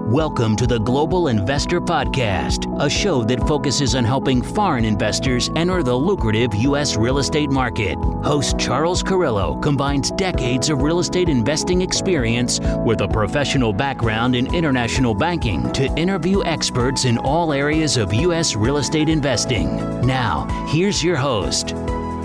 Welcome to the Global Investor Podcast, a show that focuses on helping foreign investors enter the lucrative U.S. real estate market. Host Charles Carillo combines decades of real estate investing experience with a professional background in international banking to interview experts in all areas of U.S. real estate investing. Now, here's your host,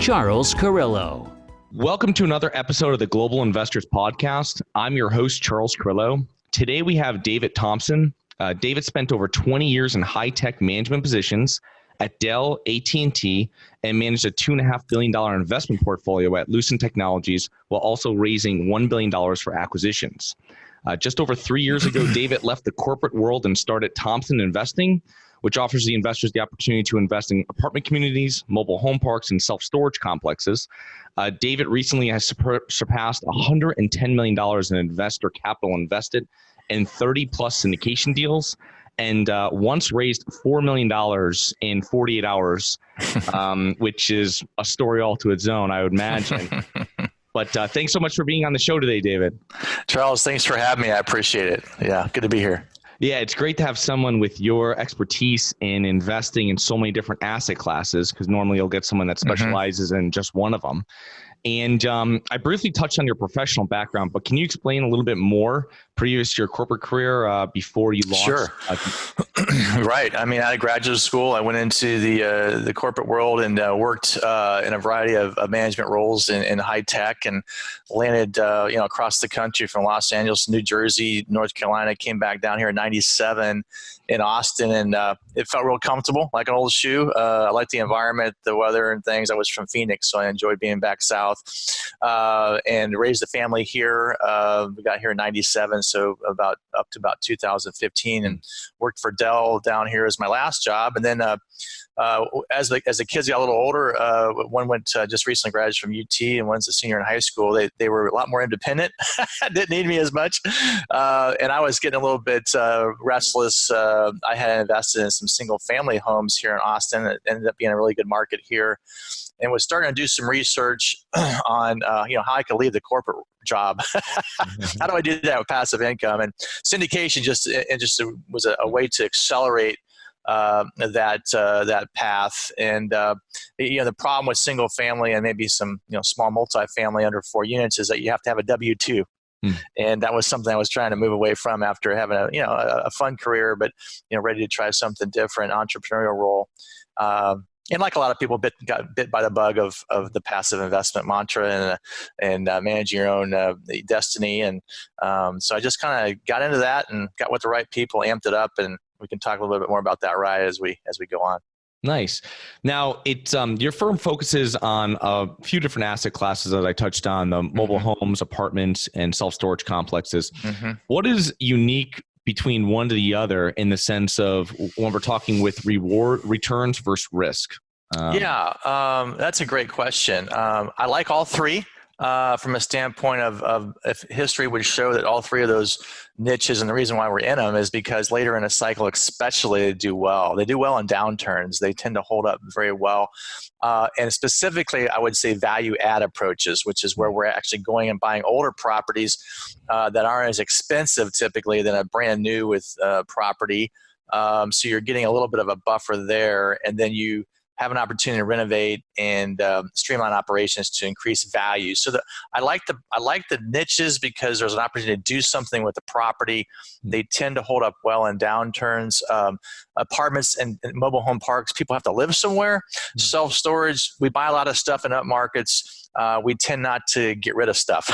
Charles Carillo. Welcome to another episode of the Global Investors Podcast. I'm your host, Charles Carillo. Today we have David Thompson. David spent over 20 years in high-tech management positions at Dell, AT&T, and managed a $2.5 billion investment portfolio at Lucent Technologies while also raising $1 billion for acquisitions. Just over 3 years ago, David left the corporate world and started Thompson Investing, which offers the investors the opportunity to invest in apartment communities, mobile home parks, and self-storage complexes. David recently has surpassed $110 million in investor capital invested in 30-plus syndication deals, and once raised $4 million in 48 hours, which is a story all to its own, I would imagine. But thanks so much for being on the show today, David. Charles, thanks for having me. I appreciate it. Yeah, good to be here. Yeah, it's great to have someone with your expertise in investing in so many different asset classes, because normally you'll get someone that specializes in just one of them. And I briefly touched on your professional background, but can you explain a little bit more previous to your corporate career before you launched? Sure. Right. I mean, out of graduate school, I went into the corporate world and worked in a variety of management roles in high tech, and landed across the country from Los Angeles, New Jersey, North Carolina. Came back down here in '97 in Austin, and it felt real comfortable, like an old shoe. I liked the environment, the weather, and things. I was from Phoenix, so I enjoyed being back south, and raised a family here. We got here in '97, so up to about 2015, and worked for Dell down here as my last job. And then as the kids got a little older, one went just recently graduated from UT, and one's a senior in high school. They were a lot more independent. Didn't need me as much, and I was getting a little bit restless. I had invested in some single family homes here in Austin. It ended up being a really good market here, and was starting to do some research on how I could leave the corporate job. How do I do that with passive income? And syndication just was a way to accelerate that path. And the problem with single family and maybe some small multifamily under 4 units is that you have to have a W-2. And that was something I was trying to move away from after having a fun career, but ready to try something different, entrepreneurial role. And like a lot of people, got bit by the bug of the passive investment mantra and managing your own destiny. And so I just kind of got into that and got with the right people, amped it up, and we can talk a little bit more about that ride as we go on. Nice. Now, it's your firm focuses on a few different asset classes that I touched on: the mobile homes, apartments, and self-storage complexes. What is unique between one to the other in the sense of when we're talking with returns versus risk? That's a great question. I like all three from a standpoint of if history would show that all three of those niches, and the reason why we're in them is because later in a cycle especially, they do well. They do well in downturns. They tend to hold up very well. And specifically, I would say value add approaches, which is where we're actually going and buying older properties that aren't as expensive typically than a brand new with property. So you're getting a little bit of a buffer there, and then you have an opportunity to renovate and streamline operations to increase value. So I like the niches because there's an opportunity to do something with the property. They tend to hold up well in downturns. Apartments and mobile home parks, people have to live somewhere. Self-storage, we buy a lot of stuff in up markets. We tend not to get rid of stuff.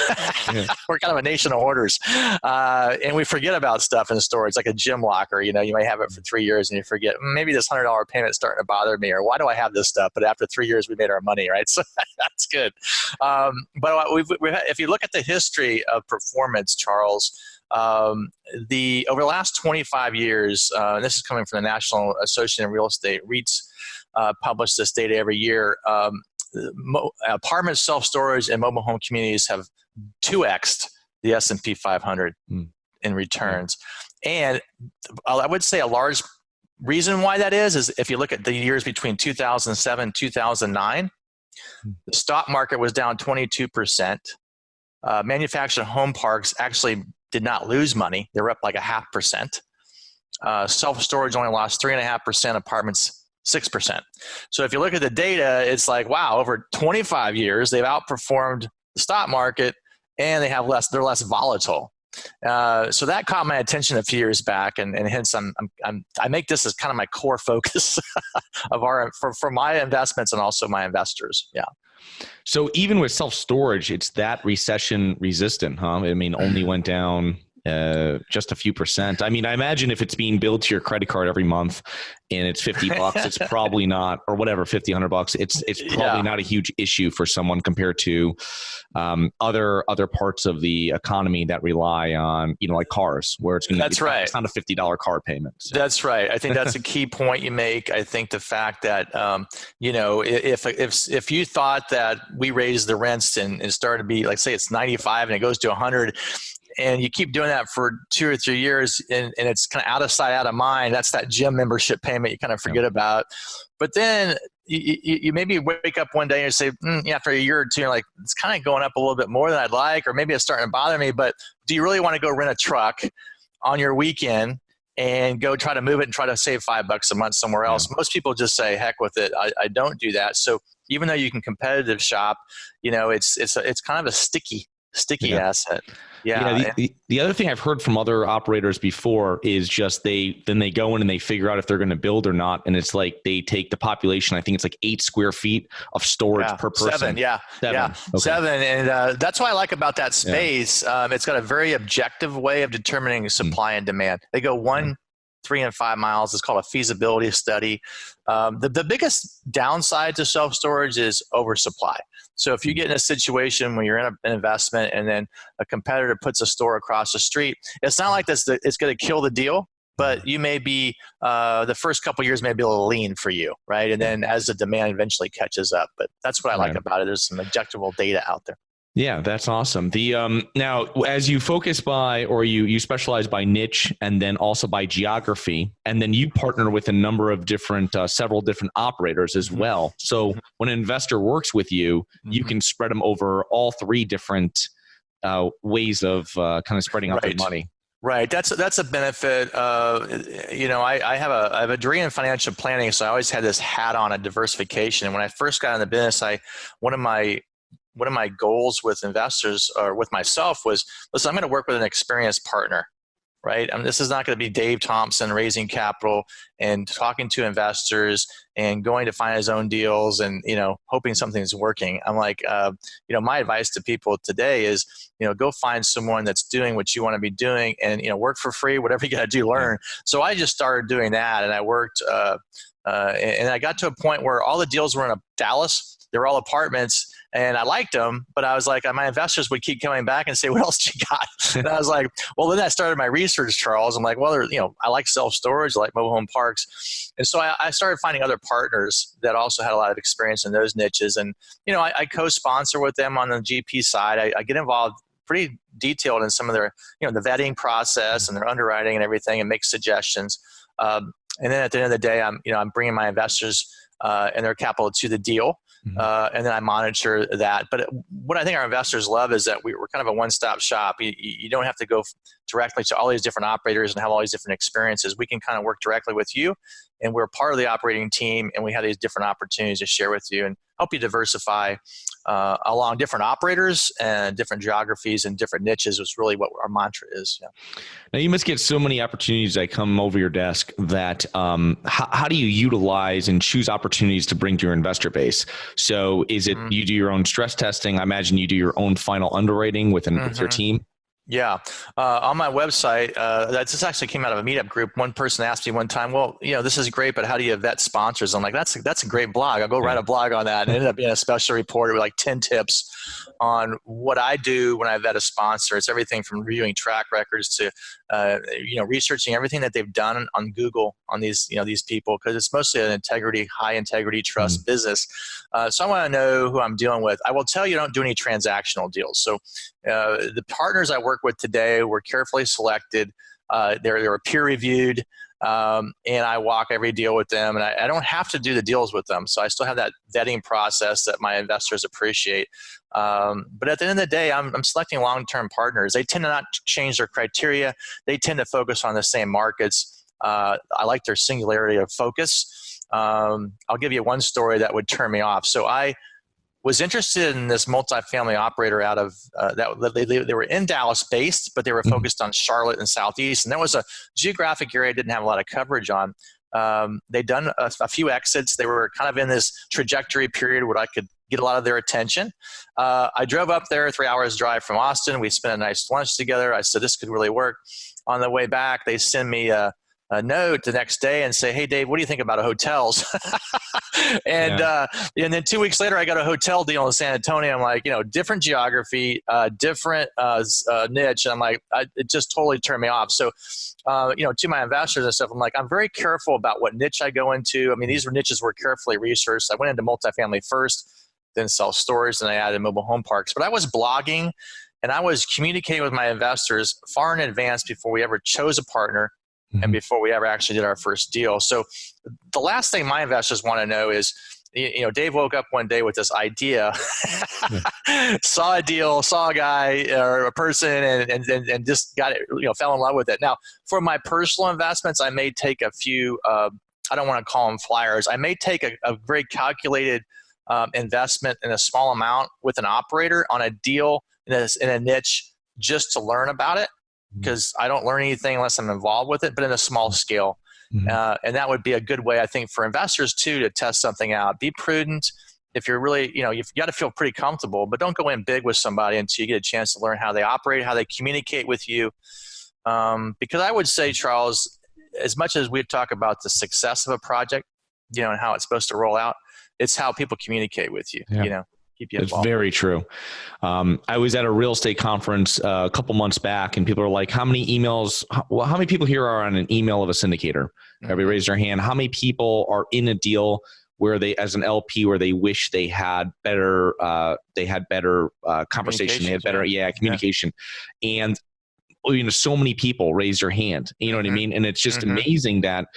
We're kind of a nation of hoarders. And we forget about stuff in storage, like a gym locker. You may have it for 3 years and you forget, maybe this $100 payment is starting to bother me, or why do I have this stuff? But after 3 years, we made our money, right? So that's good. But if you look at the history of performance, Charles, over the last 25 years, and this is coming from the National Association of Real Estate, REITs publish this data every year. Apartments, self-storage, and mobile home communities have 2x'd the S&P 500 in returns. And I would say a large reason why that is if you look at the years between 2007 and 2009, the stock market was down 22%. Manufactured home parks actually did not lose money. They were up like 0.5%. Self-storage only lost 3.5%, apartments 6%. So if you look at the data, it's like, wow, over 25 years, they've outperformed the stock market and they're less volatile. So that caught my attention a few years back, and hence I make this as kind of my core focus for my investments and also my investors. Yeah. So even with self-storage, it's that recession resistant, huh? I mean, only went down just a few percent. I mean, I imagine if it's being billed to your credit card every month and it's $50, it's probably not, or whatever, $50, $100. It's probably not a huge issue for someone compared to other parts of the economy that rely on, like cars, where it's going to be it's not a $50 car payment. So. That's right. I think that's a key point you make. I think the fact that if you thought that we raised the rents and it started to be, like, say it's 95 and it goes to 100, and you keep doing that for 2 or 3 years, and it's kind of out of sight, out of mind, that's that gym membership payment you kind of forget about. But then you maybe wake up one day and you say, after a year or two, you're like, it's kind of going up a little bit more than I'd like, or maybe it's starting to bother me, but do you really want to go rent a truck on your weekend and go try to move it and try to save $5 a month somewhere else? Most people just say, heck with it. I don't do that. So even though you can competitive shop, it's kind of a sticky asset. Yeah. The other thing I've heard from other operators before is just they go in and they figure out if they're going to build or not. And it's like they take the population, I think it's like 8 square feet of storage per person. 7. Okay. 7. And that's what I like about that space. It's got a very objective way of determining supply and demand. They go 1, 3, and 5 miles. It's called a feasibility study. The biggest downside to self-storage is oversupply. So if you get in a situation where you're in an investment and then a competitor puts a store across the street, it's not like it's going to kill the deal, but you may be, the first couple of years may be a little lean for you, right? And then as the demand eventually catches up. But that's what I like about it. There's some objective data out there. Yeah, that's awesome. The now, as you focus by, or you specialize by niche, and then also by geography, and then you partner with a number of several different operators as well. So when an investor works with you, you can spread them over all 3 different ways of kind of spreading out their money. Right. That's a benefit. I have a degree in financial planning, so I always had this hat on of diversification. And when I first got in the business, one of my goals with investors or with myself was, listen, I'm going to work with an experienced partner, right? This is not going to be Dave Thompson raising capital and talking to investors and going to find his own deals and, hoping something's working. I'm like, my advice to people today is, go find someone that's doing what you want to be doing and, work for free, whatever you got to do, learn. So I just started doing that, and I worked, and I got to a point where all the deals were in Dallas. They were all apartments. And I liked them, but I was like, my investors would keep coming back and say, what else you got? And I was like, well, then I started my research, Charles. I'm like, well, I like self-storage, I like mobile home parks. And so I started finding other partners that also had a lot of experience in those niches. And, I co-sponsor with them on the GP side. I get involved pretty detailed in some of their, the vetting process and their underwriting and everything, and make suggestions. And then at the end of the day, I'm bringing my investors and their capital to the deal. And then I monitor that. But what I think our investors love is that we're kind of a one-stop shop. You don't have to go directly to all these different operators and have all these different experiences. We can kind of work directly with you, and we're part of the operating team, and we have these different opportunities to share with you and help you diversify along different operators and different geographies and different niches is really what our mantra is. Yeah. Now, you must get so many opportunities that come over your desk that how do you utilize and choose opportunities to bring to your investor base? So is it you do your own stress testing? I imagine you do your own final underwriting with your team. Yeah. On my website, this actually came out of a meetup group. One person asked me one time, well, this is great, but how do you vet sponsors? I'm like, that's a great blog. I'll go write a blog on that. And it ended up being a special report with like 10 tips on what I do when I vet a sponsor. It's everything from reviewing track records to, researching everything that they've done on Google on these people, because it's mostly an high integrity trust business. So I want to know who I'm dealing with. I will tell you, I don't do any transactional deals. So the partners I work with today were carefully selected. They were peer reviewed, and I walk every deal with them. And I don't have to do the deals with them, so I still have that vetting process that my investors appreciate. But at the end of the day, I'm selecting long-term partners. They tend to not change their criteria. They tend to focus on the same markets. I like their singularity of focus. I'll give you one story that would turn me off. So I was interested in this multifamily operator out of they were in Dallas based, but they were focused on Charlotte and Southeast. And there was a geographic area I didn't have a lot of coverage on. They'd done a few exits. They were kind of in this trajectory period where I could get a lot of their attention. I drove up there, 3 hours drive from Austin. We spent a nice lunch together. I said, this could really work. On the way back, they send me a note the next day and say, hey, Dave, what do you think about hotels? And then 2 weeks later, I got a hotel deal in San Antonio. I'm like, different geography, different niche. And I'm like, it just totally turned me off. So, to my investors and stuff, I'm like, I'm very careful about what niche I go into. I mean, these niches were carefully researched. I went into multifamily first, then self-storage, and I added mobile home parks. But I was blogging and I was communicating with my investors far in advance before we ever chose a partner and before we ever actually did our first deal. So the last thing my investors want to know is, Dave woke up one day with this idea, saw a deal, saw a guy or a person, and just got it, fell in love with it. Now, for my personal investments, I may take a few, I don't want to call them flyers. I may take a very calculated investment in a small amount with an operator on a deal in a niche just to learn about it, because I don't learn anything unless I'm involved with it, but in a small scale. And that would be a good way, I think, for investors too, to test something out. Be prudent. If you're really, you've got to feel pretty comfortable, but don't go in big with somebody until you get a chance to learn how they operate, how they communicate with you. Because I would say, Charles, as much as we talk about the success of a project, and how it's supposed to roll out, it's how people communicate with you, keep you involved. It's very true. I was at a real estate conference a couple months back, and people are like, how many people here are on an email of a syndicator? Everybody raised their hand. How many people are in a deal where they, as an LP, where they wish they had better conversation, they had better communication. And so many people raise their hand, you know what I mean? And it's just amazing that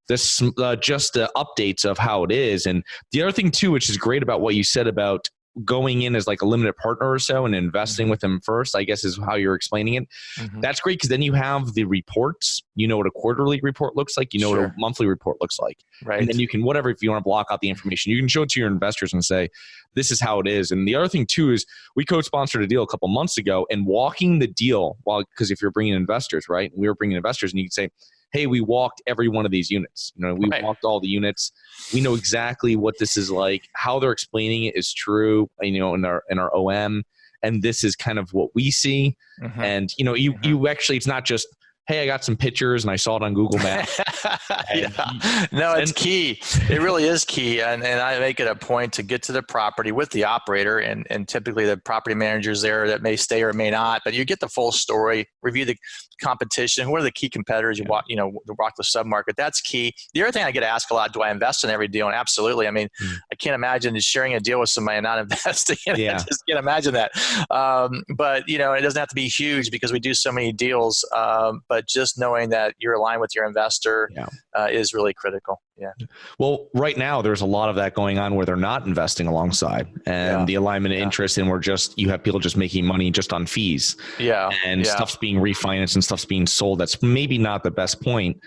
this just the updates of how it is. And the other thing too, which is great about what you said about going in as like a limited partner or so and investing with them first, I guess is how you're explaining it. That's great, because then you have the reports, what a quarterly report looks like, what a monthly report looks like. Right. And then you can, whatever, if you want to block out the information, you can show it to your investors and say, this is how it is. And the other thing too is we co-sponsored a deal a couple months ago, and walking the deal, because if you're bringing investors, right? We were bringing investors, and you can say, hey, we walked every one of these units. We walked all the units. We know exactly what this is like. How they're explaining it is true, in our OM. And this is kind of what we see. And, you actually, it's not just, hey, I got some pictures and I saw it on Google Maps. No, it's key. It really is key. And I make it a point to get to the property with the operator, and typically the property managers there that may stay or may not, but you get the full story, review the competition. Who are the key competitors? You walk the submarket. That's key. The other thing I get asked a lot, do I invest in every deal? And absolutely. I mean, I can't imagine sharing a deal with somebody and not investing in it. I just can't imagine that. But, it doesn't have to be huge because we do so many deals. But just knowing that you're aligned with your investor is really critical. Yeah. Well, right now there's a lot of that going on where they're not investing alongside, and the alignment of interest, and you have people just making money just on fees. And stuff's being refinanced and stuff's being sold. That's maybe not the best point,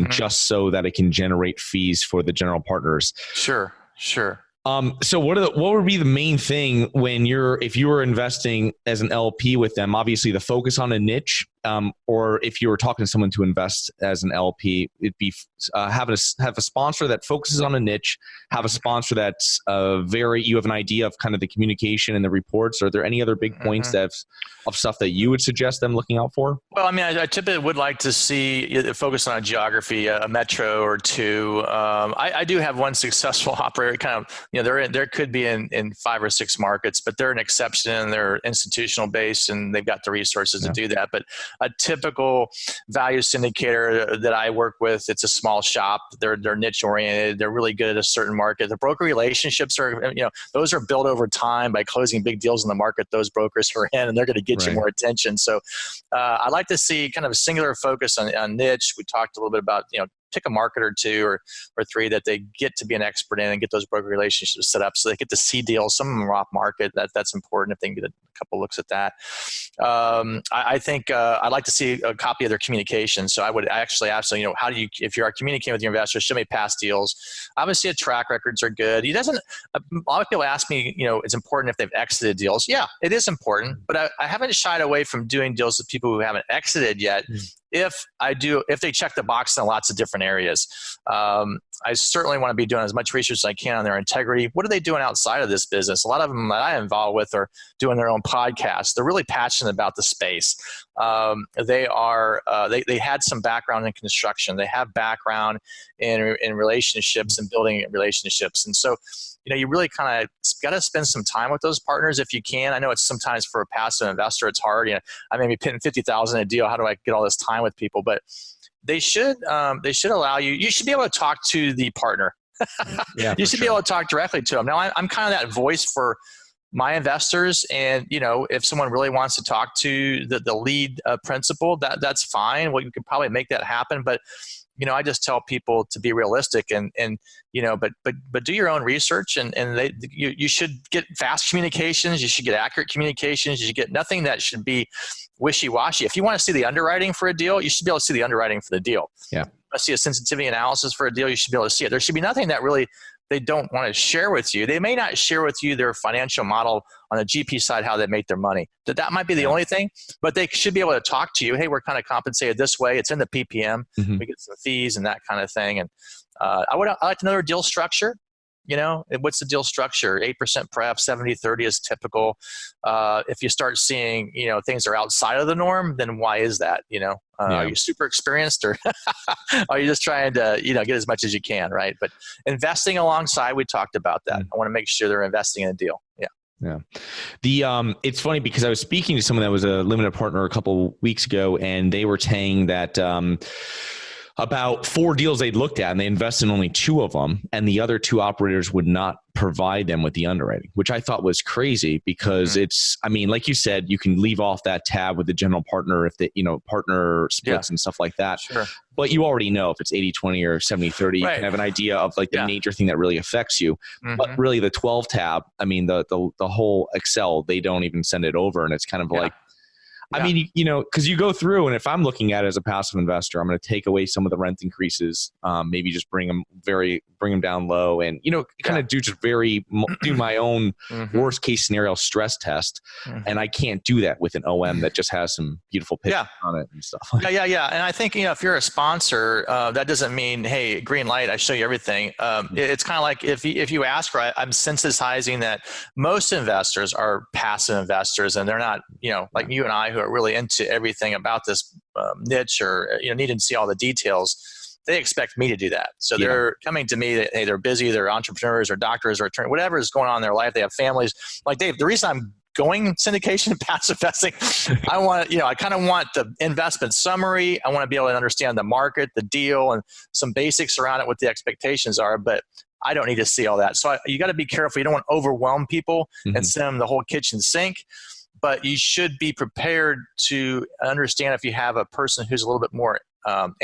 just so that it can generate fees for the general partners. Sure. So what would be the main thing if you were investing as an LP with them? Obviously the focus on a niche, or if you were talking to someone to invest as an LP, it'd be have a sponsor that focuses on a niche, have a sponsor that's you have an idea of kind of the communication and the reports. Are there any other big points of stuff that you would suggest them looking out for? Well, I mean, I typically would like to see focus on a geography, a metro or two. I do have one successful operator, kind of, there could be in 5 or 6 markets, but they're an exception and they're institutional based and they've got the resources to do that. But a typical value syndicator that I work with, it's a small shop. They're niche oriented. They're really good at a certain market. The broker relationships are, those are built over time by closing big deals in the market those brokers are in, and they're going to get you more attention. So I'd like to see kind of a singular focus on niche. We talked a little bit about, pick a market or two or three that they get to be an expert in and get those broker relationships set up so they get to see deals. Some of them are off market. That's important if they can get a couple looks at that. I think I'd like to see a copy of their communication. So I actually ask them, how do you, if you are communicating with your investors, show me past deals. Obviously, track records are good. A lot of people ask me, it's important if they've exited deals. Yeah, it is important, but I haven't shied away from doing deals with people who haven't exited yet. If they check the box in lots of different areas. I certainly want to be doing as much research as I can on their integrity. What are they doing outside of this business? A lot of them that I'm involved with are doing their own podcasts. They're really passionate about the space. They had some background in construction. They have background in relationships and building relationships. And so, you really kind of got to spend some time with those partners if you can. I know it's sometimes for a passive investor, it's hard. I may be pitting $50,000 a deal. How do I get all this time with people? But they should allow you. You should be able to talk to the partner. Yeah, you should be able to talk directly to them. Now, I'm kind of that voice for my investors, and if someone really wants to talk to the lead principal, that's fine. Well, you could probably make that happen, but I just tell people to be realistic and but do your own research and you should get fast communications. You should get accurate communications. You should get nothing that should be wishy-washy. If you want to see the underwriting for a deal, you should be able to see the underwriting for the deal. Yeah. If you want to see a sensitivity analysis for a deal, you should be able to see it. There should be nothing that really they don't want to share with you. They may not share with you their financial model on the GP side, how they make their moned. That might be the only thing, but they should be able to talk to you. Hey, we're kind of compensated this way. It's in the PPM. Mm-hmm. We get some fees and that kind of thing. And I like to know their deal structure. What's the deal structure? 8% pref, 70-30 is typical. If you start seeing, things are outside of the norm, then why is that? Are you super experienced or are you just trying to, get as much as you can, right? But investing alongside, we talked about that. I want to make sure they're investing in a deal. Yeah. Yeah. It's funny because I was speaking to someone that was a limited partner a couple weeks ago, and they were saying that, about 4 deals they'd looked at and they invested in only 2 of them, and the other 2 operators would not provide them with the underwriting, which I thought was crazy because like you said, you can leave off that tab with the general partner if the, partner splits and stuff like that. Sure. But you already know if it's 80-20 or 70-30, you can have an idea of the major thing that really affects you. Mm-hmm. But really the 12 tab, the whole Excel, they don't even send it over. And it's kind of like, because you go through, and if I'm looking at it as a passive investor, I'm going to take away some of the rent increases, maybe just bring them down low, and kind of do my own worst case scenario stress test, and I can't do that with an OM that just has some beautiful pictures on it and stuff. Yeah. And I think if you're a sponsor, that doesn't mean hey, green light, I show you everything. It's kind of like if you ask, right, I'm sensitizing that most investors are passive investors, and they're not like you and I who are really into everything about this niche or needing to see all the details. They expect me to do that. So they're coming to me that, hey, they're busy, they're entrepreneurs or doctors or attorneys, whatever is going on in their life. They have families. Like Dave, the reason I'm going syndication and passive investing, I kind of want the investment summary. I want to be able to understand the market, the deal, and some basics around it, what the expectations are. But I don't need to see all that. So you got to be careful. You don't want to overwhelm people and send them the whole kitchen sink. But you should be prepared to understand if you have a person who's a little bit more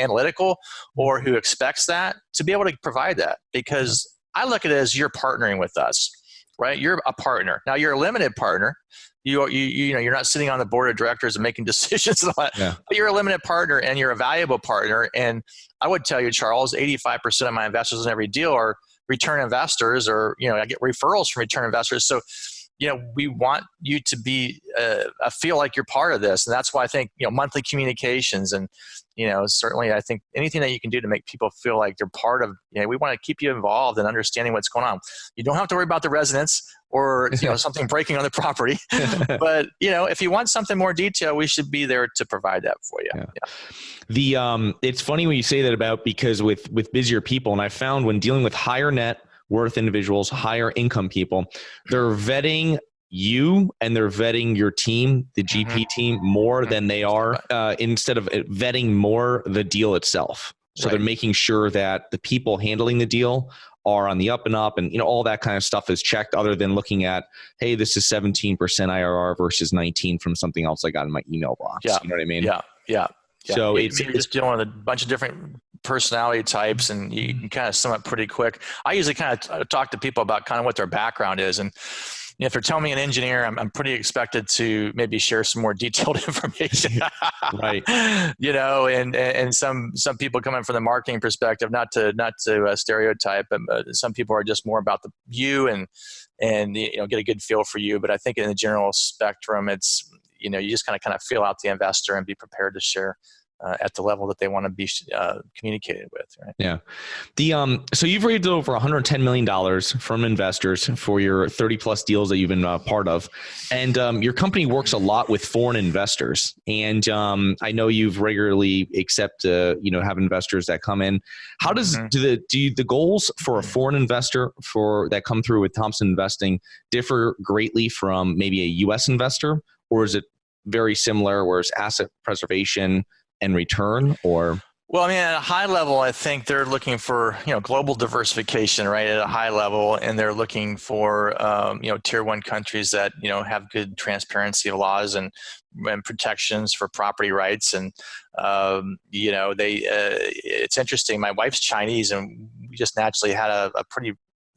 analytical or who expects that, to be able to provide that. Because I look at it as you're partnering with us, right? You're a partner. Now you're a limited partner. You're not sitting on the board of directors and making decisions and all that. Yeah. But you're a limited partner and you're a valuable partner. And I would tell you, Charles, 85% of my investors in every deal are return investors, or I get referrals from return investors. So we want you to be feel like you're part of this, and that's why I think monthly communications and certainly I think anything that you can do to make people feel like they're part of. We want to keep you involved in understanding what's going on. You don't have to worry about the residents or something breaking on the property, but if you want something more detailed, we should be there to provide that for you. Yeah. It's funny when you say that about, because with busier people, and I found when dealing with higher net worth individuals, higher income people, they're vetting you and they're vetting your team, the GP team, more than they are instead of vetting more the deal itself. So they're making sure that the people handling the deal are on the up and up, and all that kind of stuff is checked, other than looking at, hey, this is 17% IRR versus 19 from something else I got in my email box. Yeah. You know what I mean? Yeah. So it's just dealing with a bunch of different personality types, and you can kind of sum up pretty quick. I usually kind of talk to people about kind of what their background is, and if they're telling me an engineer, I'm pretty expected to maybe share some more detailed information. Right. And some people come in from the marketing perspective, not to stereotype, but some people are just more about you and get a good feel for you. But I think in the general spectrum, it's you just kind of feel out the investor and be prepared to share at the level that they want to be communicated with, right? Yeah. So you've raised over $110 million from investors for your 30 plus deals that you've been part of. And your company works a lot with foreign investors. And I know you've regularly have investors that come in. How does do the goals for a foreign investor that come through with Thompson Investing differ greatly from maybe a U.S. investor, or is it very similar, where it's asset preservation and return? Or well, I mean, at a high level, I think they're looking for global diversification, right? At a high level, and they're looking for tier one countries that have good transparency of laws and protections for property rights. And it's interesting. My wife's Chinese, and we just naturally had a pretty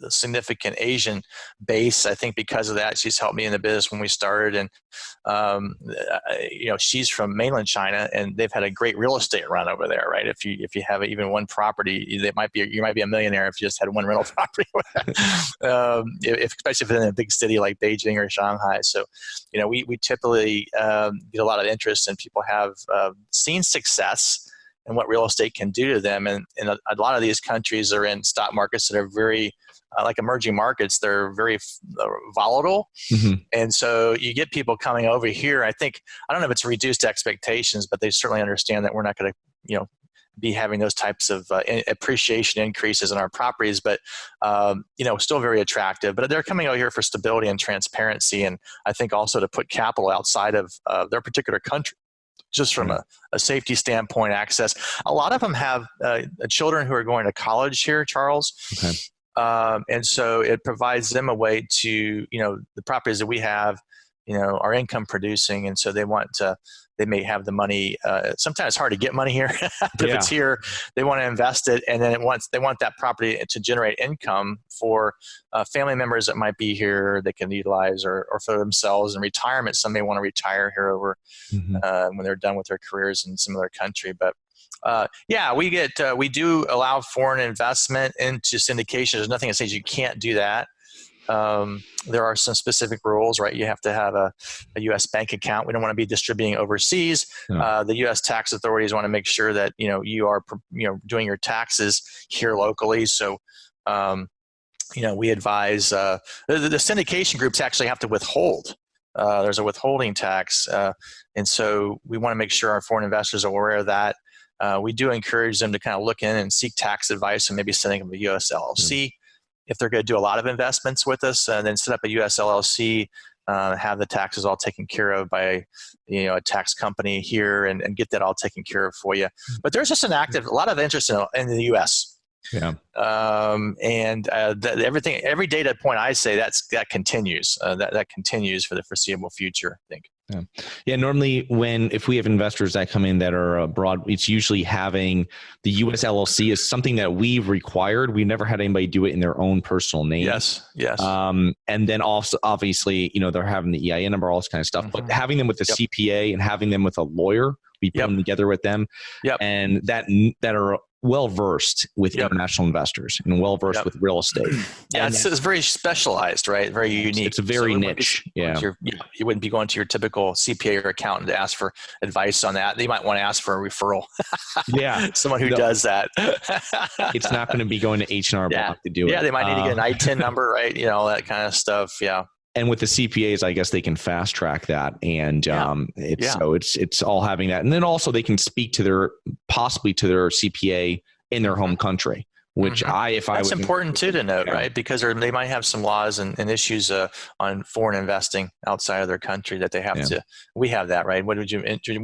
significant Asian base. I think because of that, she's helped me in the business when we started. And she's from mainland China, and they've had a great real estate run over there, right? If you have even one property, you might be a millionaire if you just had one rental property. Especially if it's in a big city like Beijing or Shanghai. So, we typically get a lot of interest, and people have seen success and what real estate can do to them. And a lot of these countries are in stock markets that are very like emerging markets. They're very volatile. Mm-hmm. And so you get people coming over here. I don't know if it's reduced expectations, but they certainly understand that we're not going to, be having those types of appreciation increases in our properties, but, still very attractive. But they're coming over here for stability and transparency. And I think also to put capital outside of their particular country, just from a safety standpoint, access. A lot of them have children who are going to college here, Charles. Okay. And so it provides them a way to, the properties that we have, are income producing. And so they may have the money. Sometimes it's hard to get money here. But if it's here, they want to invest it. And then they want that property to generate income for family members that might be here they can utilize, or for themselves in retirement. Some may want to retire here over when they're done with their careers in some other country. But we do allow foreign investment into syndication. There's nothing that says you can't do that. There are some specific rules, right? You have to have a U.S. bank account. We don't want to be distributing overseas. The U.S. tax authorities want to make sure that you are doing your taxes here locally. So we advise the syndication groups actually have to withhold. There's a withholding tax, and so we want to make sure our foreign investors are aware of that. We do encourage them to kind of look in and seek tax advice, and maybe setting up a U.S. LLC. If they're going to do a lot of investments with us, then set up a U.S. LLC, have the taxes all taken care of by a tax company here, and get that all taken care of for you. But there's just a lot of interest in the U.S. Yeah. Every data point I say that continues. That continues for the foreseeable future, I think. Yeah. Normally, if we have investors that come in that are abroad, it's usually having the U.S. LLC is something that we've required. We've never had anybody do it in their own personal name. Yes. And then also, obviously, they're having the EIN number, all this kind of stuff. But having them with a CPA and having them with a lawyer, we put them together with them, and that are well versed with international investors and well versed with real estate. It's very specialized, right? Very unique. It's a very niche. You wouldn't be going to your typical CPA or accountant to ask for advice on that. They might want to ask for a referral. Someone who does that. It's not going to be going to H&R Block to do it. Yeah, they might need to get an ITIN number, right? All that kind of stuff. Yeah. And with the CPAs, I guess they can fast track that, and so it's all having that, and then also they can speak to possibly to their CPA in their home country, which that's important too to note, right? Because they might have some laws and issues on foreign investing outside of their country that they have to. We have that, right? What would you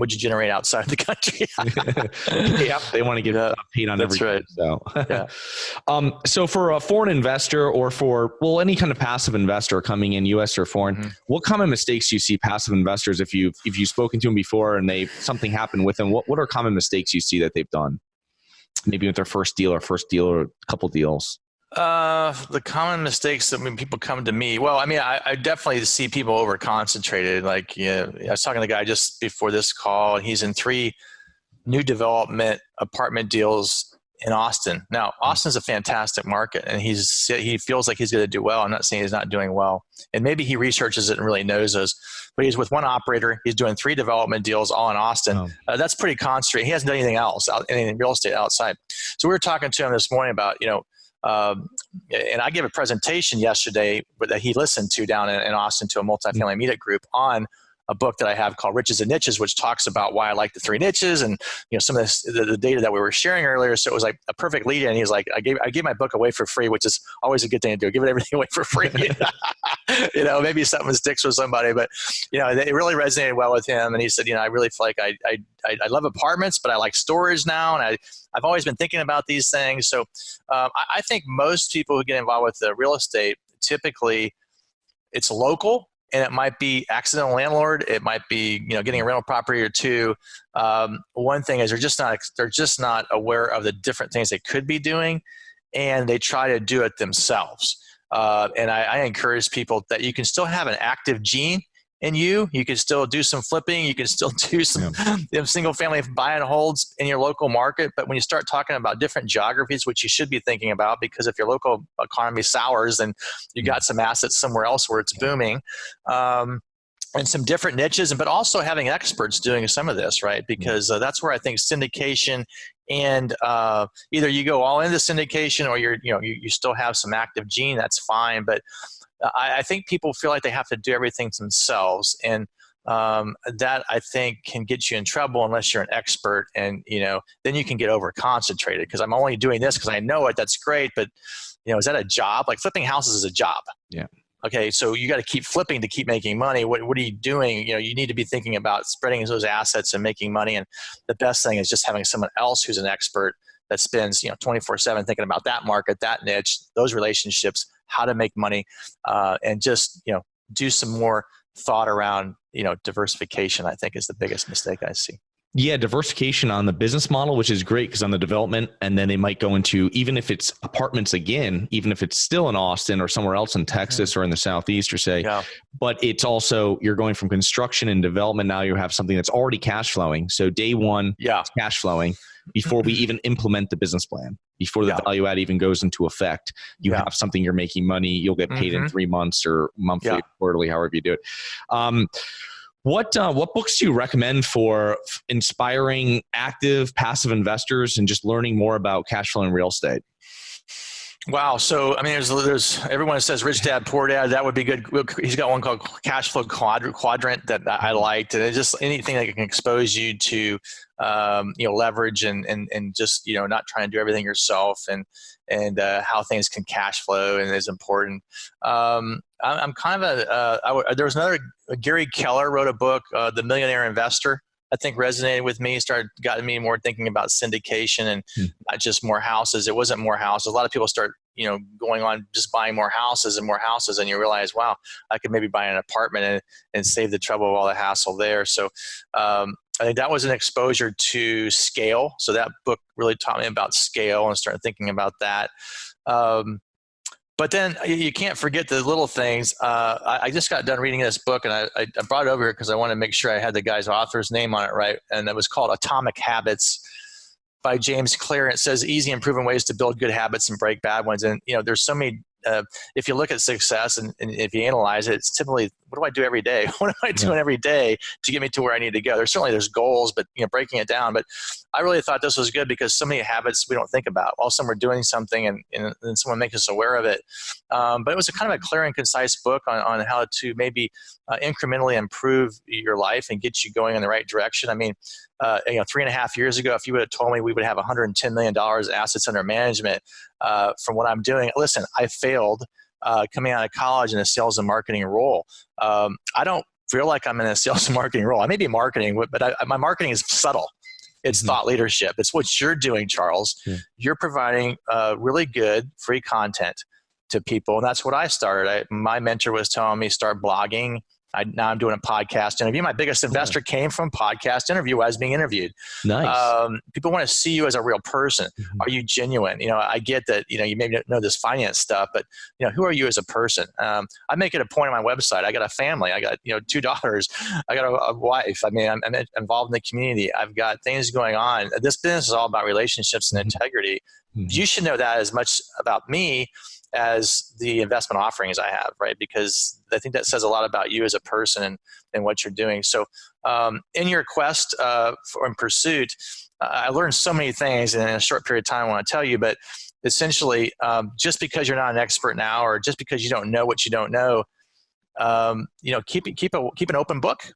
generate outside of the country? They want to get paid on everything. Right. So for a foreign investor, or for any kind of passive investor coming in, U.S. or foreign, what common mistakes do you see passive investors, if you've spoken to them before and something happened with them? What are common mistakes you see that they've done? maybe with their first deal or a couple deals? The common mistakes that when people come to me, well, I mean, I definitely see people over concentrated. Like, I was talking to the guy just before this call, and he's in 3 new development apartment deals in Austin. Now, Austin's a fantastic market, and he feels like he's going to do well. I'm not saying he's not doing well, and maybe he researches it and really knows those. But he's with one operator. He's doing 3 development deals all in Austin. That's pretty concentrated. He hasn't done anything else, anything real estate outside. So we were talking to him this morning about, and I gave a presentation yesterday that he listened to down in Austin to a multifamily meetup group on a book that I have called Riches and Niches, which talks about why I like the 3 niches and some of the data that we were sharing earlier. So it was like a perfect lead in. He's like, I gave my book away for free, which is always a good thing to do. Give everything away for free. Maybe something sticks with somebody, but it really resonated well with him. And he said, I really feel like I love apartments, but I like storage now, and I've always been thinking about these things. So I think most people who get involved with the real estate, typically it's local. And it might be accidental landlord. It might be, getting a rental property or 2. One thing is they're just not aware of the different things they could be doing, and they try to do it themselves. And I encourage people that you can still have an active gene in you. You can still do some flipping. You can still do some single family buy and holds in your local market. But when you start talking about different geographies, which you should be thinking about, because if your local economy sours, then you got some assets somewhere else where it's booming. And some different niches, but also having experts doing some of this, right? Because that's where I think syndication and either you go all into syndication or you still have some active gene, that's fine. But I think people feel like they have to do everything themselves, and that I think can get you in trouble unless you're an expert, and then you can get over concentrated because I'm only doing this because I know it. That's great, but is that a job? Like flipping houses is a job. Yeah. Okay, so you got to keep flipping to keep making money. What are you doing? You need to be thinking about spreading those assets and making money. And the best thing is just having someone else who's an expert that spends 24/7 thinking about that market, that niche, those relationships, how to make money, and just do some more thought around diversification. I think is the biggest mistake I see. Yeah, diversification on the business model, which is great because on the development, and then they might go into, even if it's apartments again, even if it's still in Austin or somewhere else in Texas or in the Southeast, or say, but it's also, you're going from construction and development. Now you have something that's already cash flowing. So day one, it's cash flowing before we even implement the business plan, before the value add even goes into effect. You have something, you're making money, you'll get paid in 3 months or monthly, quarterly, however you do it. What books do you recommend for inspiring active, passive investors and just learning more about cash flow and real estate? Wow. So, I mean, there's everyone says Rich Dad, Poor Dad. That would be good. He's got one called Cash Flow Quadrant that I liked. And it's just anything that can expose you to, leverage and just, not trying to do everything yourself and how things can cash flow and is important. I'm kind of there was another, Gary Keller wrote a book, The Millionaire Investor. I think resonated with me, got me more thinking about syndication and not just more houses. It wasn't more houses. A lot of people start, going on just buying more houses, and you realize, wow, I could maybe buy an apartment and save the trouble of all the hassle there. So I think that was an exposure to scale. So that book really taught me about scale and started thinking about that. But then you can't forget the little things. I just got done reading this book, and I brought it over here because I wanted to make sure I had the guy's author's name on it right. And it was called Atomic Habits by James Clear. And it says easy and proven ways to build good habits and break bad ones. And, there's so many, if you look at success and if you analyze it, it's typically, what do I do every day? What am I doing every day to get me to where I need to go? There's goals, but breaking it down. But I really thought this was good because so many habits we don't think about. All of a sudden we're doing something and someone makes us aware of it. But it was a kind of a clear and concise book on how to maybe incrementally improve your life and get you going in the right direction. I mean, 3.5 years ago, if you would have told me we would have $110 million assets under management from what I'm doing, listen, I failed coming out of college in a sales and marketing role. I don't feel like I'm in a sales and marketing role. I may be marketing, but my marketing is subtle. It's thought leadership. It's what you're doing, Charles. Yeah. You're providing really good free content to people. And that's what I started. My mentor was telling me start blogging, Now I'm doing a podcast interview. My biggest investor came from podcast interview. I was being interviewed. Nice. People want to see you as a real person. Mm-hmm. Are you genuine? I get that, you maybe don't know this finance stuff, but who are you as a person? I make it a point on my website. I got a family. I got, 2 daughters. I got a wife. I mean, I'm involved in the community. I've got things going on. This business is all about relationships and integrity. Mm-hmm. You should know that as much about me as the investment offerings I have, right? Because I think that says a lot about you as a person and what you're doing. So in your quest in pursuit, I learned so many things in a short period of time I want to tell you, but essentially just because you're not an expert now, or just because you don't know what you don't know, keep an open book.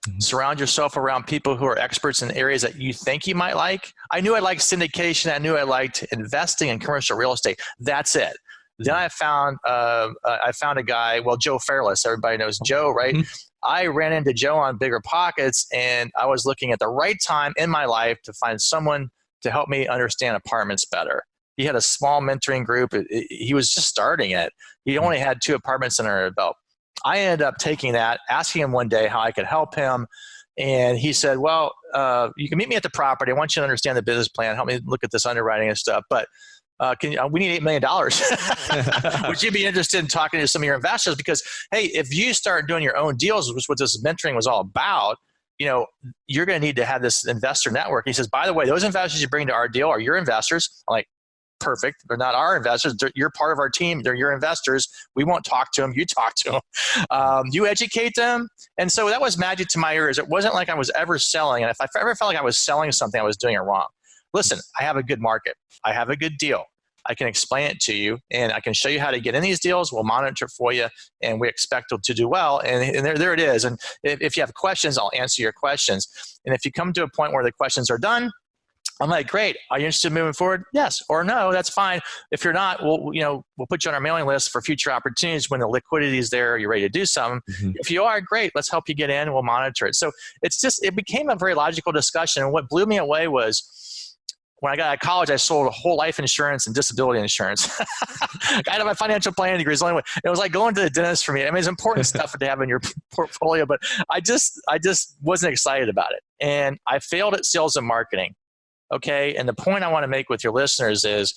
Mm-hmm. Surround yourself around people who are experts in areas that you think you might like. I knew I liked syndication. I knew I liked investing in commercial real estate. That's it. Then I found a guy, Joe Fairless. Everybody knows Joe, right? Mm-hmm. I ran into Joe on Bigger Pockets, and I was looking at the right time in my life to find someone to help me understand apartments better. He had a small mentoring group. He was just starting it. He only had 2 apartments under his belt. I ended up taking that, asking him one day how I could help him. And he said, you can meet me at the property. I want you to understand the business plan. Help me look at this underwriting and stuff. But we need $8 million. Would you be interested in talking to some of your investors? Because, hey, if you start doing your own deals, which is what this mentoring was all about, you're going to need to have this investor network. He says, by the way, those investors you bring to our deal are your investors. I'm like, perfect. They're not our investors. You're part of our team. They're your investors. We won't talk to them. You talk to them. You educate them. And so that was magic to my ears. It wasn't like I was ever selling. And if I ever felt like I was selling something, I was doing it wrong. Listen, I have a good market. I have a good deal. I can explain it to you, and I can show you how to get in these deals. We'll monitor it for you, and we expect it to do well. And there it is. And if you have questions, I'll answer your questions. And if you come to a point where the questions are done, I'm like, great. Are you interested in moving forward? Yes or no. That's fine. If you're not, we'll put you on our mailing list for future opportunities when the liquidity is there. You're ready to do something. Mm-hmm. If you are, great. Let's help you get in. We'll monitor it. So it became a very logical discussion. And what blew me away was, when I got out of college, I sold a whole life insurance and disability insurance. I had my financial planning degree. It was like going to the dentist for me. I mean, it's important stuff to have in your portfolio, but I just wasn't excited about it. And I failed at sales and marketing. Okay. And the point I want to make with your listeners is,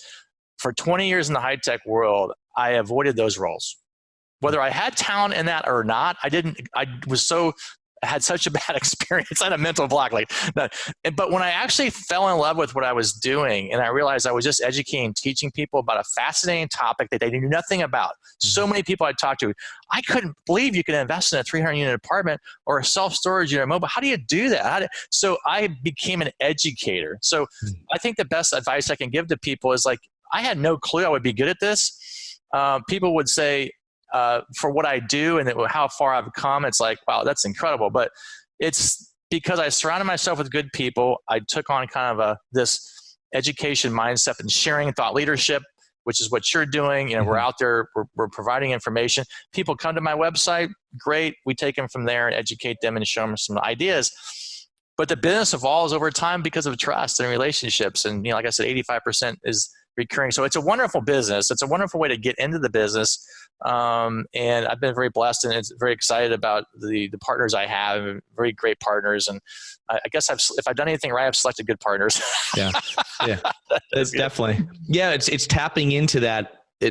for 20 years in the high-tech world, I avoided those roles. Whether I had talent in that or not, I had such a bad experience. I had a mental block. But when I actually fell in love with what I was doing, and I realized I was just educating, teaching people about a fascinating topic that they knew nothing about. So many people I talked to, I couldn't believe you could invest in a 300-unit apartment or a self-storage unit mobile. How do you do that? So I became an educator. So I think the best advice I can give to people is, I had no clue I would be good at this. People would say, for what I do and how far I've come, it's like, wow, that's incredible. But it's because I surrounded myself with good people. I took on kind of this education mindset and sharing thought leadership, which is what you're doing. We're out there, we're providing information. People come to my website, great. We take them from there and educate them and show them some ideas. But the business evolves over time because of trust and relationships. And, like I said, 85% is recurring. So it's a wonderful business. It's a wonderful way to get into the business. And I've been very blessed and very excited about the partners I have, very great partners. And I guess if I've done anything right, I've selected good partners. Yeah. That's definitely. Yeah. It's tapping into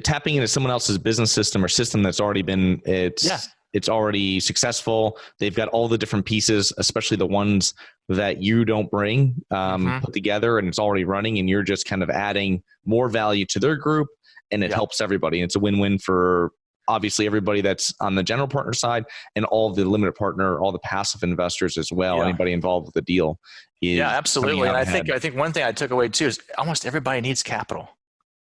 tapping into someone else's business system or system that's already been, it's already successful. They've got all the different pieces, especially the ones that you don't bring, put together, and it's already running, and you're just kind of adding more value to their group, and it helps everybody. And it's a win-win for obviously everybody that's on the general partner side, and all of the limited partner, all the passive investors as well. Anybody involved with the deal. Absolutely. And I think one thing I took away too is almost everybody needs capital.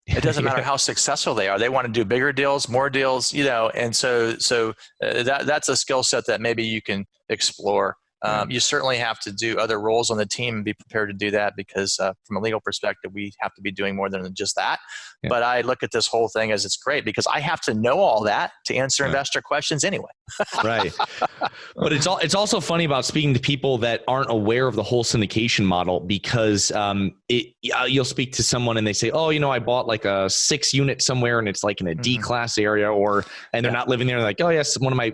It doesn't matter how successful they are. They want to do bigger deals, more deals, and so that's a skill set that maybe you can explore. You certainly have to do other roles on the team and be prepared to do that, because from a legal perspective, we have to be doing more than just that. Yeah. But I look at this whole thing as it's great because I have to know all that to answer investor questions anyway. Right. But it's also funny about speaking to people that aren't aware of the whole syndication model, because you'll speak to someone and they say, oh, I bought like a 6-unit somewhere and it's like in a D class area, and they're not living there. They're like, oh yes, one of my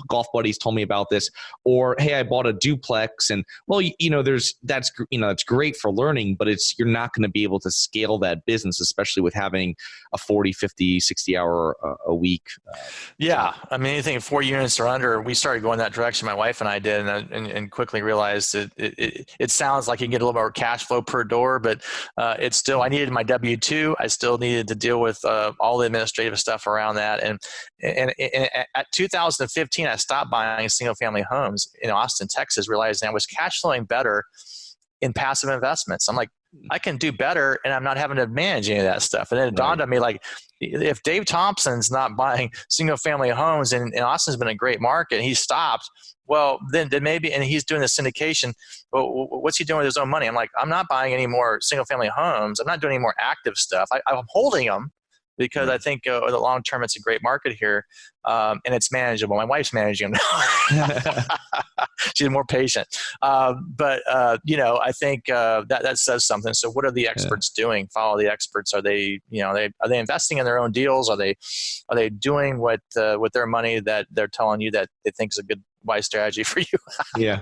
golf buddies told me about this, or, hey, I bought a duplex, and well, that's great for learning, but you're not going to be able to scale that business, especially with having a 40, 50, 60 hour a week. Yeah. I mean, anything 4 units or under, we started going that direction. My wife and I did, and quickly realized it sounds like you can get a little more cash flow per door, but it's still, I needed my W-2. I still needed to deal with all the administrative stuff around that. And at 2015, I stopped buying single family homes in Austin, Texas, realizing I was cash flowing better in passive investments. I'm like, I can do better, and I'm not having to manage any of that stuff. And then it dawned on me, like, if Dave Thompson's not buying single family homes, and Austin's been a great market, and he stopped, well, then maybe, and he's doing the syndication, well, what's he doing with his own money? I'm like, I'm not buying any more single family homes. I'm not doing any more active stuff. I'm holding them, because I think in the long term, it's a great market here, and it's manageable. My wife's managing them now. She's more patient. But I think that says something. So what are the experts doing? Follow the experts. Are they investing in their own deals? Are they doing what with their money that they're telling you that they think is a good wise strategy for you? Yeah.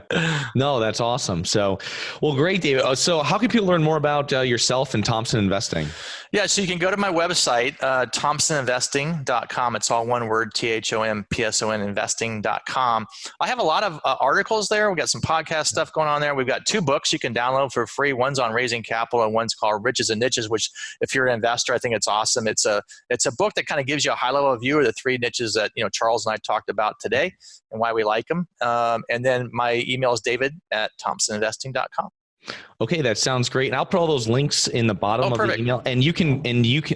No, that's awesome. So, well, great, David. So how can people learn more about yourself and Thompson Investing? Yeah, so you can go to my website, thompsoninvesting.com. It's all one word, THOMPSON investing.com. I have a lot of articles there. We've got some podcast stuff going on there. We've got 2 books you can download for free. One's on raising capital, and one's called Riches and Niches, which, if you're an investor, I think it's awesome. It's a book that kind of gives you a high-level view of the 3 niches that Charles and I talked about today and why we like them. And then my email is david@thompsoninvesting.com. Okay, that sounds great. And I'll put all those links in the bottom of the email, and you can,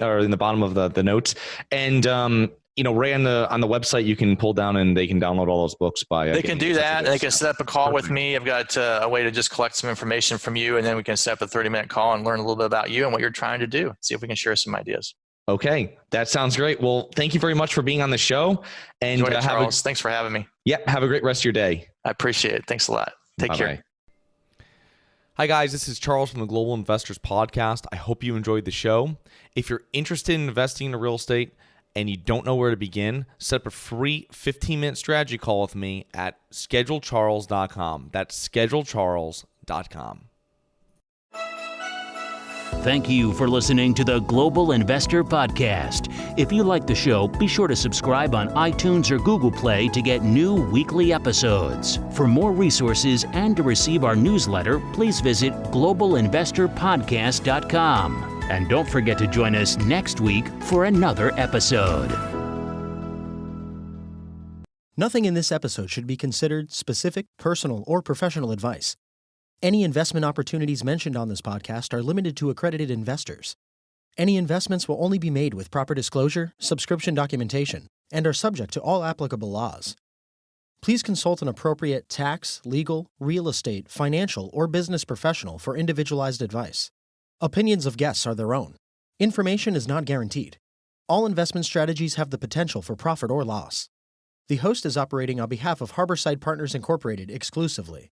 or in the bottom of the notes. And right on the website, you can pull down and they can download all those books by. They can do that. They can set up a call with me. I've got a way to just collect some information from you, and then we can set up a 30-minute call and learn a little bit about you and what you're trying to do. See if we can share some ideas. Okay, that sounds great. Well, thank you very much for being on the show. And Charles, thanks for having me. Yeah, have a great rest of your day. I appreciate it. Thanks a lot. Take care. Hi guys, this is Charles from the Global Investors Podcast. I hope you enjoyed the show. If you're interested in investing in real estate and you don't know where to begin, set up a free 15-minute strategy call with me at schedulecharles.com. That's schedulecharles.com. Thank you for listening to the Global Investor Podcast. If you like the show, be sure to subscribe on iTunes or Google Play to get new weekly episodes. For more resources and to receive our newsletter, please visit globalinvestorpodcast.com. And don't forget to join us next week for another episode. Nothing in this episode should be considered specific, personal, or professional advice. Any investment opportunities mentioned on this podcast are limited to accredited investors. Any investments will only be made with proper disclosure, subscription documentation, and are subject to all applicable laws. Please consult an appropriate tax, legal, real estate, financial, or business professional for individualized advice. Opinions of guests are their own. Information is not guaranteed. All investment strategies have the potential for profit or loss. The host is operating on behalf of Harborside Partners Incorporated exclusively.